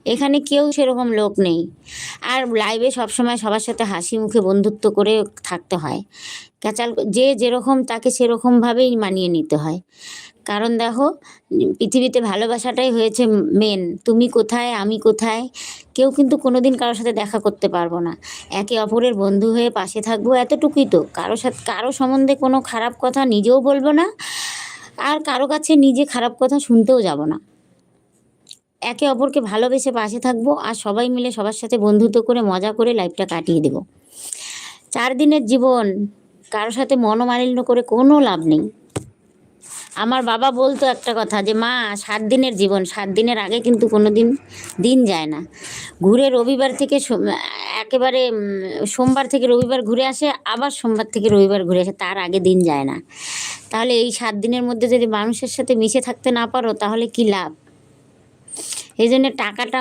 এখানে কেউ সেরকম লোক নেই। আর লাইভে সবসময় সবার সাথে হাসি মুখে বন্ধুত্ব করে থাকতে হয়। ক্যাচাল যে যেরকম তাকে সেরকমভাবেই মানিয়ে নিতে হয়। কারণ দেখো পৃথিবীতে ভালোবাসাটাই হয়েছে মেন। তুমি কোথায়, আমি কোথায়, কেউ কিন্তু কোনোদিন কারো সাথে দেখা করতে পারবো না। একে অপরের বন্ধু হয়ে পাশে থাকবো এতটুকুই তো। কারো সম্বন্ধে কোনো খারাপ কথা নিজেও বলবো না, আর কারো কাছে নিজে খারাপ কথা শুনতেও যাব না। একে অপরকে ভালোবেসে পাশে থাকবো আর সবাই মিলে সবার সাথে বন্ধুত্ব করে মজা করে লাইফটা কাটিয়ে দেব। 4 দিনের জীবন, কারো সাথে মনোমালিন্য করে কোনো লাভ নেই। আমার বাবা বলতো একটা কথা যে, "মা 7 দিনের জীবন, 7 দিনের আগে কিন্তু কোনো দিন যায় না।" ঘুরে রবিবার থেকে একেবারে সোমবার থেকে রবিবার ঘুরে আসে, আবার সোমবার থেকে রবিবার ঘুরে আসে, তার আগে দিন যায় না। তাহলে এই 7 দিনের মধ্যে যদি মানুষের সাথে মিশে থাকতে না পারো তাহলে কী লাভ? এইজন্য টাকাটা